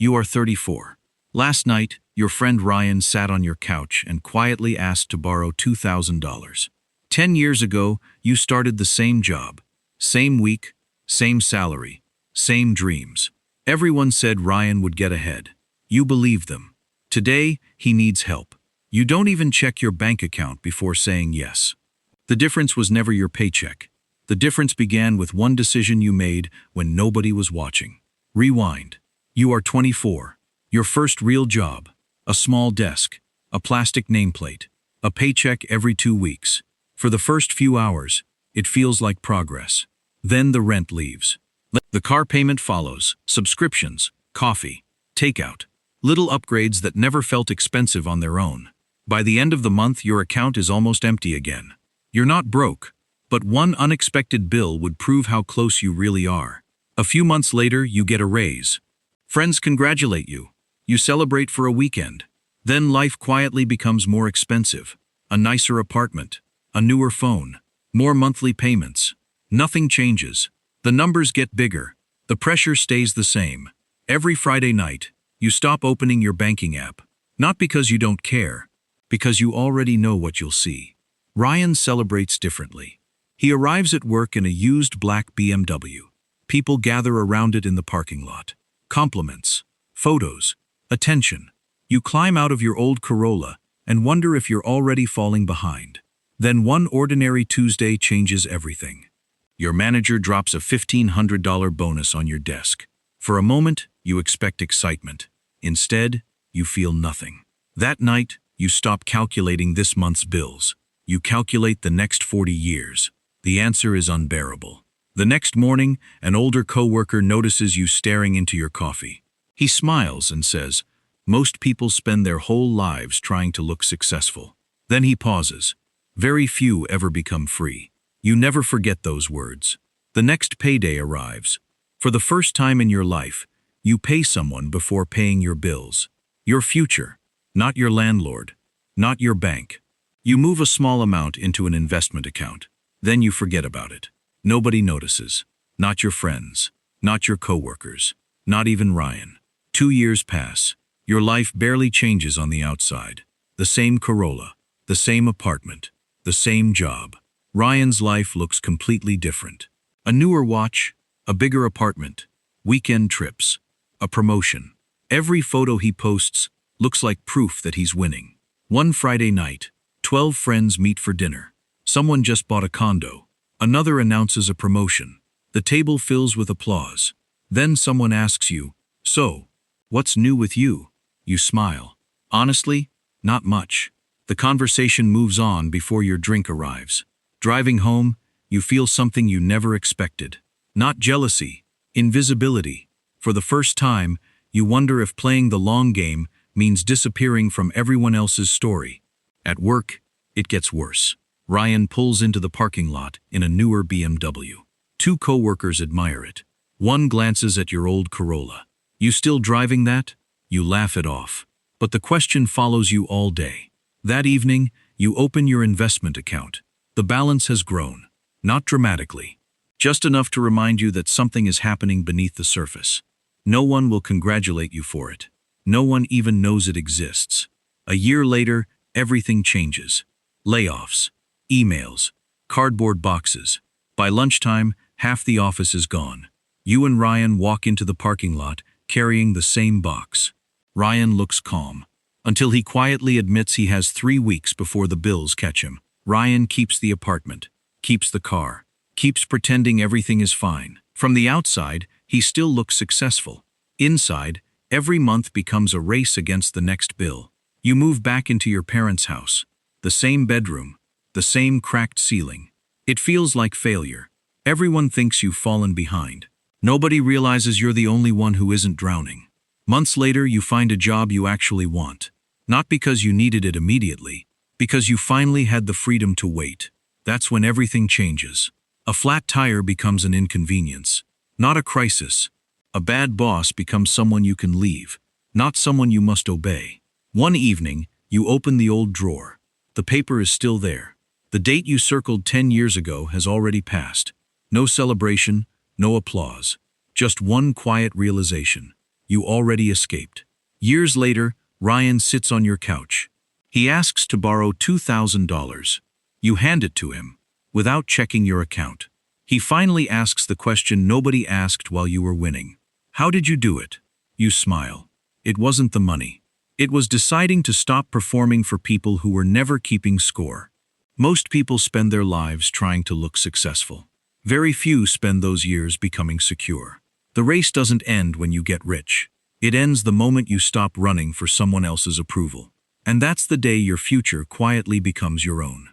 You are 34. Last night, your friend Ryan sat on your couch and quietly asked to borrow $2,000. 10 years ago, you started the same job. Same week, same salary, same dreams. Everyone said Ryan would get ahead. You believed them. Today, he needs help. You don't even check your bank account before saying yes. The difference was never your paycheck. The difference began with one decision you made when nobody was watching. Rewind. You are 24. Your first real job. A small desk. A plastic nameplate. A paycheck every 2 weeks. For the first few hours, it feels like progress. Then the rent leaves. The car payment follows. Subscriptions. Coffee. Takeout. Little upgrades that never felt expensive on their own. By the end of the month, your account is almost empty again. You're not broke, but one unexpected bill would prove how close you really are. A few months later, you get a raise. Friends congratulate you. You celebrate for a weekend. Then life quietly becomes more expensive. A nicer apartment. A newer phone. More monthly payments. Nothing changes. The numbers get bigger. The pressure stays the same. Every Friday night, you stop opening your banking app. Not because you don't care, because you already know what you'll see. Ryan celebrates differently. He arrives at work in a used black BMW. People gather around it in the parking lot. Compliments, photos, attention. You climb out of your old Corolla and wonder if you're already falling behind. Then one ordinary Tuesday changes everything. Your manager drops a $1,500 bonus on your desk. For a moment, you expect excitement. Instead, you feel nothing. That night, you stop calculating this month's bills. You calculate the next 40 years. The answer is unbearable. The next morning, an older coworker notices you staring into your coffee. He smiles and says, "Most people spend their whole lives trying to look successful." Then he pauses. Very few ever become free. You never forget those words. The next payday arrives. For the first time in your life, you pay someone before paying your bills. Your future, not your landlord, not your bank. You move a small amount into an investment account. Then you forget about it. Nobody notices. Not your friends. Not your coworkers. Not even Ryan. 2 years pass. Your life barely changes on the outside. The same Corolla. The same apartment. The same job. Ryan's life looks completely different. A newer watch. A bigger apartment. Weekend trips. A promotion. Every photo he posts looks like proof that he's winning. One Friday night, 12 friends meet for dinner. Someone just bought a condo. Another announces a promotion. The table fills with applause. Then someone asks you, "So, what's new with you?" You smile. Honestly, not much. The conversation moves on before your drink arrives. Driving home, you feel something you never expected. Not jealousy, invisibility. For the first time, you wonder if playing the long game means disappearing from everyone else's story. At work, it gets worse. Ryan pulls into the parking lot in a newer BMW. 2 coworkers admire it. One glances at your old Corolla. You still driving that? You laugh it off. But the question follows you all day. That evening, you open your investment account. The balance has grown. Not dramatically. Just enough to remind you that something is happening beneath the surface. No one will congratulate you for it. No one even knows it exists. A year later, everything changes. Layoffs, emails, cardboard boxes. By lunchtime, half the office is gone. You and Ryan walk into the parking lot carrying the same box. Ryan looks calm, until he quietly admits he has 3 weeks before the bills catch him. Ryan keeps the apartment, keeps the car, keeps pretending everything is fine. From the outside, he still looks successful. Inside, every month becomes a race against the next bill. You move back into your parents' house. The same bedroom, the same cracked ceiling. It feels like failure. Everyone thinks you've fallen behind. Nobody realizes you're the only one who isn't drowning. Months later, you find a job you actually want. Not because you needed it immediately, because you finally had the freedom to wait. That's when everything changes. A flat tire becomes an inconvenience, not a crisis. A bad boss becomes someone you can leave, not someone you must obey. One evening, you open the old drawer. The paper is still there. The date you circled 10 years ago has already passed. No celebration, no applause. Just one quiet realization. You already escaped. Years later, Ryan sits on your couch. He asks to borrow $2,000. You hand it to him, without checking your account. He finally asks the question nobody asked while you were winning. How did you do it? You smile. It wasn't the money. It was deciding to stop performing for people who were never keeping score. Most people spend their lives trying to look successful. Very few spend those years becoming secure. The race doesn't end when you get rich. It ends the moment you stop running for someone else's approval. And that's the day your future quietly becomes your own.